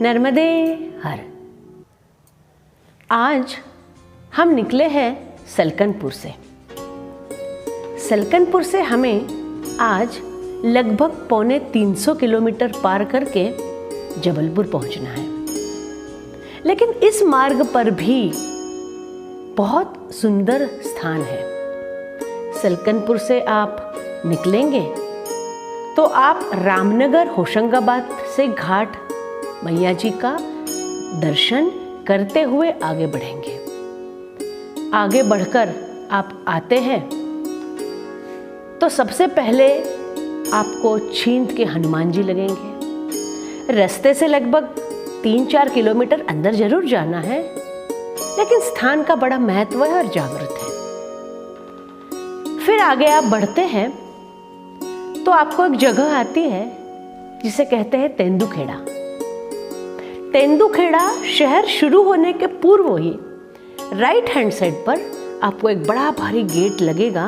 नर्मदे हर। आज हम निकले हैं सलकनपुर से। सलकनपुर से हमें आज लगभग 350 किलोमीटर पार करके जबलपुर पहुंचना है। लेकिन इस मार्ग पर भी बहुत सुंदर स्थान है। सलकनपुर से आप निकलेंगे तो आप रामनगर होशंगाबाद से घाट मैया जी का दर्शन करते हुए आगे बढ़ेंगे। आगे बढ़कर आप आते हैं तो सबसे पहले आपको छींद के हनुमान जी लगेंगे। रास्ते से लगभग 3-4 किलोमीटर अंदर जरूर जाना है, लेकिन स्थान का बड़ा महत्व है और जागृत है। फिर आगे आप बढ़ते हैं तो आपको एक जगह आती है जिसे कहते हैं तेंदुखेड़ा। तेंदुखेड़ा शहर शुरू होने के पूर्व ही राइट हैंड साइड पर आपको एक बड़ा भारी गेट लगेगा।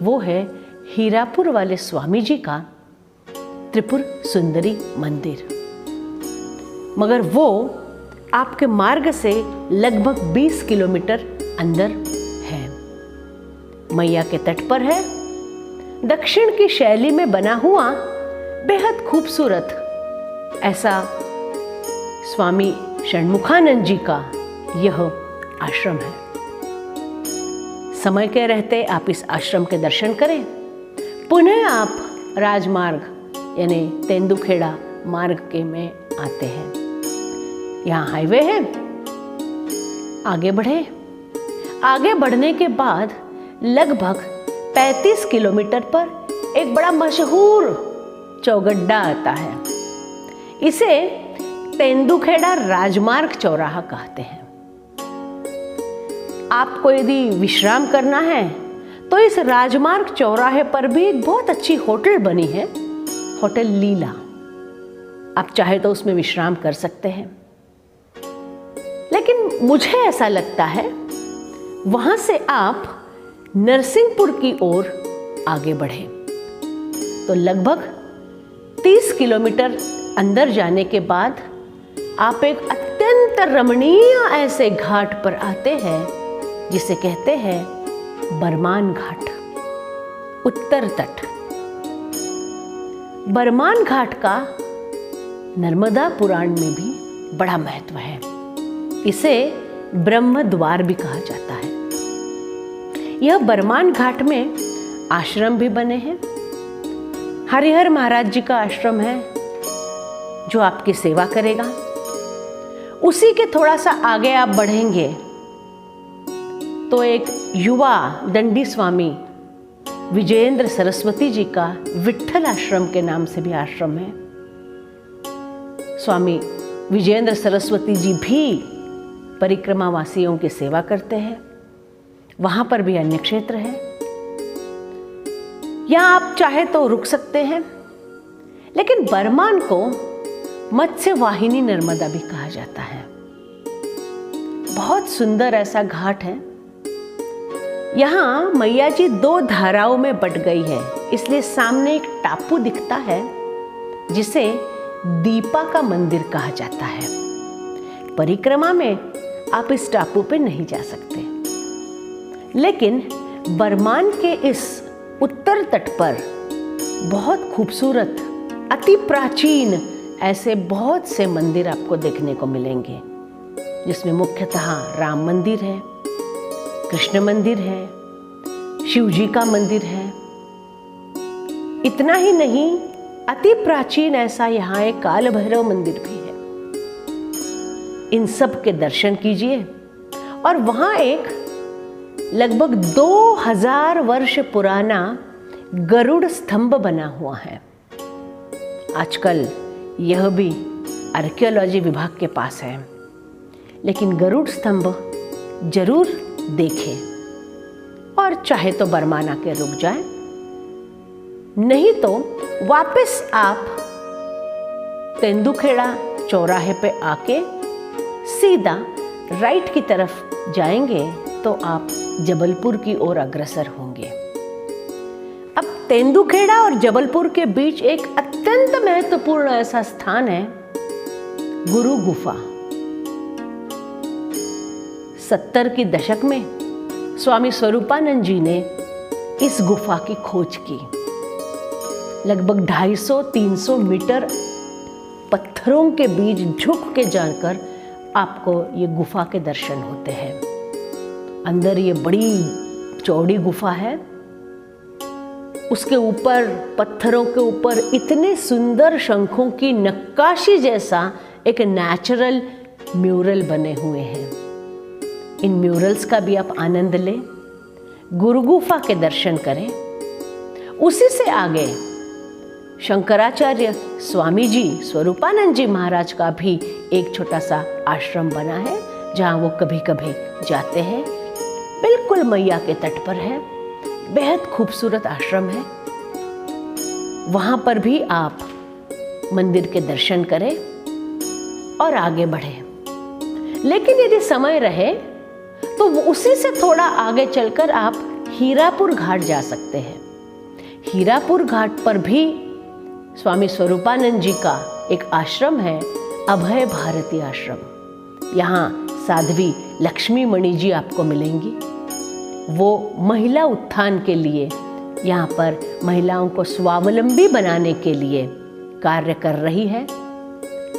वो है हीरापुर वाले स्वामी जी का त्रिपुर सुंदरी मंदिर। मगर वो आपके मार्ग से लगभग 20 किलोमीटर अंदर है। मैया के तट पर है। दक्षिण की शैली में बना हुआ बेहद खूबसूरत ऐसा स्वामी षणमुखानंद जी का यह आश्रम है। समय के रहते आप इस आश्रम के दर्शन करें। पुनः आप राजमार्ग यानी तेंदुखेड़ा मार्ग के में आते हैं। यहाँ हाईवे है। आगे बढ़े। आगे बढ़ने के बाद लगभग 35 किलोमीटर पर एक बड़ा मशहूर चौगड्डा आता है। इसे तेंदुखेड़ा राजमार्ग चौराहा कहते हैं। आपको यदि विश्राम करना है तो इस राजमार्ग चौराहे पर भी एक बहुत अच्छी होटल बनी है, होटल लीला। आप चाहे तो उसमें विश्राम कर सकते हैं। लेकिन मुझे ऐसा लगता है वहां से आप नरसिंहपुर की ओर आगे बढ़े तो लगभग 30 किलोमीटर अंदर जाने के बाद आप एक अत्यंत रमणीय ऐसे घाट पर आते हैं जिसे कहते हैं बरमान घाट, उत्तर तट। बरमान घाट का नर्मदा पुराण में भी बड़ा महत्व है। इसे ब्रह्म द्वार भी कहा जाता है। यह बरमान घाट में आश्रम भी बने हैं। हरिहर महाराज जी का आश्रम है जो आपकी सेवा करेगा। उसी के थोड़ा सा आगे आप बढ़ेंगे तो एक युवा दंडी स्वामी विजयेंद्र सरस्वती जी का विठ्ठल आश्रम के नाम से भी आश्रम है। स्वामी विजयेंद्र सरस्वती जी भी परिक्रमा वासियों की सेवा करते हैं। वहां पर भी अन्य क्षेत्र है। यहां आप चाहे तो रुक सकते हैं। लेकिन बरमान को मत्स्य वाहिनी नर्मदा भी कहा जाता है। बहुत सुंदर ऐसा घाट है। यहाँ मैया जी 2 धाराओं में बट गई है, इसलिए सामने एक टापू दिखता है जिसे दीपा का मंदिर कहा जाता है। परिक्रमा में आप इस टापू पे नहीं जा सकते, लेकिन बरमान के इस उत्तर तट पर बहुत खूबसूरत अति प्राचीन ऐसे बहुत से मंदिर आपको देखने को मिलेंगे, जिसमें मुख्यतः राम मंदिर है, कृष्ण मंदिर है, शिव जी का मंदिर है। इतना ही नहीं, अति प्राचीन ऐसा यहाँ एक काल भैरव मंदिर भी है। इन सब के दर्शन कीजिए। और वहाँ एक लगभग 2000 वर्ष पुराना गरुड़ स्तंभ बना हुआ है। आजकल यह भी आर्कियोलॉजी विभाग के पास है, लेकिन गरुड़ स्तंभ जरूर देखें। और चाहे तो बरमान आके रुक जाए, नहीं तो वापस आप तेंदुखेड़ा चौराहे पे आके सीधा राइट की तरफ जाएंगे तो आप जबलपुर की ओर अग्रसर होंगे। अब तेंदुखेड़ा और जबलपुर के बीच एक अत्यंत महत्वपूर्ण ऐसा स्थान है गुरु गुफा। 70 के दशक में स्वामी स्वरूपानंद जी ने इस गुफा की खोज की। लगभग 250-300 मीटर पत्थरों के बीच झुक के जाकर आपको ये गुफा के दर्शन होते हैं। अंदर ये बड़ी चौड़ी गुफा है। उसके ऊपर, पत्थरों के ऊपर इतने सुंदर शंखों की नक्काशी जैसा एक नेचुरल म्यूरल बने हुए हैं। इन म्यूरल्स का भी आप आनंद लें, गुरु गुफा के दर्शन करें। उसी से आगे शंकराचार्य स्वामी जी, स्वरूपानंद जी महाराज का भी एक छोटा सा आश्रम बना है, जहाँ वो कभी कभी जाते हैं। बिल्कुल मैया के तट पर है, बेहद खूबसूरत आश्रम है। वहाँ पर भी आप मंदिर के दर्शन करें और आगे बढ़ें। लेकिन यदि समय रहे तो उसी से थोड़ा आगे चलकर आप हीरापुर घाट जा सकते हैं। हीरापुर घाट पर भी स्वामी स्वरूपानंद जी का एक आश्रम है, अभय भारती आश्रम। यहाँ साध्वी लक्ष्मी मणि जी आपको मिलेंगी। वो महिला उत्थान के लिए, यहाँ पर महिलाओं को स्वावलंबी बनाने के लिए कार्य कर रही है।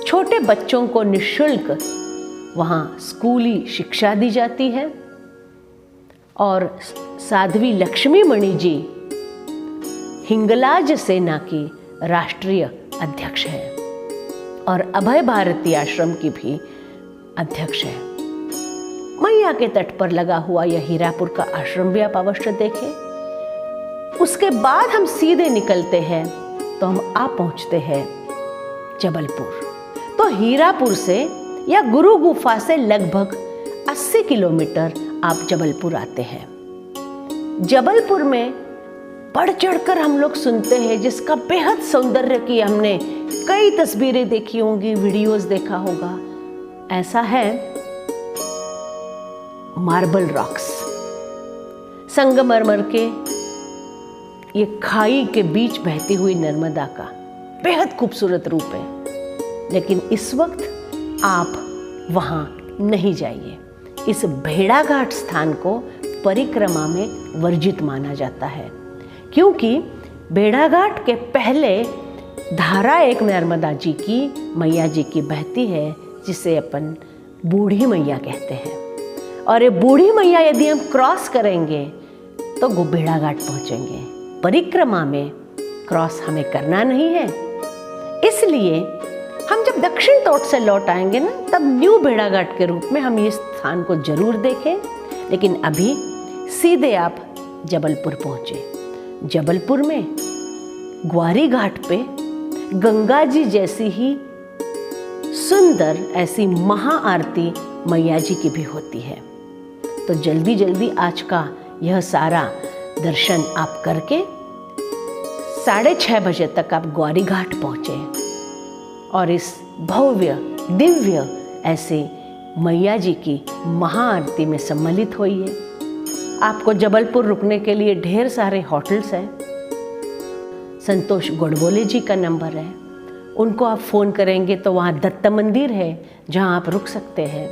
छोटे बच्चों को निःशुल्क वहाँ स्कूली शिक्षा दी जाती है। और साध्वी लक्ष्मी मणि जी हिंगलाज सेना की राष्ट्रीय अध्यक्ष हैं और अभय भारती आश्रम की भी अध्यक्ष है। मैया के तट पर लगा हुआ यह हीरापुर का आश्रम भी आप अवश्य देखें। उसके बाद हम सीधे निकलते हैं तो हम आ पहुंचते हैं जबलपुर। तो हीरापुर से या गुरु गुफा से लगभग 80 किलोमीटर आप जबलपुर आते हैं। जबलपुर में बढ़ चढ़कर हम लोग सुनते हैं, जिसका बेहद सौंदर्य की हमने कई तस्वीरें देखी होंगी, वीडियोस देखा होगा। ऐसा है मार्बल रॉक्स, संगमरमर के ये खाई के बीच बहती हुई नर्मदा का बेहद खूबसूरत रूप है। लेकिन इस वक्त आप वहां नहीं जाइए। इस भेड़ाघाट स्थान को परिक्रमा में वर्जित माना जाता है, क्योंकि भेड़ाघाट के पहले धारा एक नर्मदा जी की, मैया जी की बहती है, जिसे अपन बूढ़ी मैया कहते हैं। और ये बूढ़ी मैया यदि हम क्रॉस करेंगे तो भेड़ाघाट पहुंचेंगे। परिक्रमा में क्रॉस हमें करना नहीं है। इसलिए हम जब दक्षिण तट से लौट आएंगे ना, तब न्यू भेड़ाघाट के रूप में हम इस स्थान को जरूर देखें। लेकिन अभी सीधे आप जबलपुर पहुंचे। जबलपुर में ग्वारी घाट पे गंगा जी जैसी ही सुंदर ऐसी महाआरती मैया जी की भी होती है। तो जल्दी जल्दी आज का यह सारा दर्शन आप करके 6:30 बजे तक आप ग्वारी घाट पहुँचे और इस भव्य दिव्य ऐसे मैया जी की महाआरती में सम्मिलित होइए। आपको जबलपुर रुकने के लिए ढेर सारे होटल्स हैं। संतोष गोडबोले जी का नंबर है, उनको आप फ़ोन करेंगे तो वहाँ दत्त मंदिर है जहाँ आप रुक सकते हैं।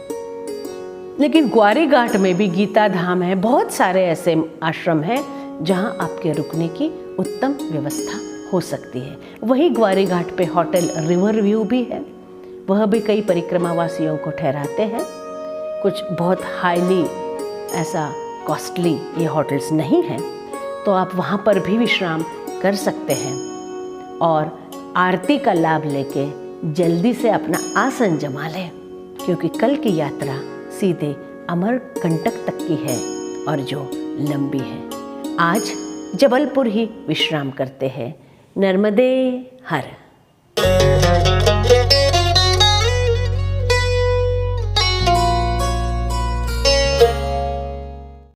लेकिन ग्वारी घाट में भी गीता धाम है, बहुत सारे ऐसे आश्रम हैं जहाँ आपके रुकने की उत्तम व्यवस्था हो सकती है। वहीं ग्वारी घाट पे होटल रिवर व्यू भी है, वह भी कई परिक्रमावासियों को ठहराते हैं। कुछ बहुत हाईली ऐसा कॉस्टली ये होटल्स नहीं हैं, तो आप वहाँ पर भी विश्राम कर सकते हैं और आरती का लाभ लेके जल्दी से अपना आसन जमा लें, क्योंकि कल की यात्रा सीधे अमरकंटक तक की है और जो लंबी है। आज जबलपुर ही विश्राम करते हैं। नर्मदे हर।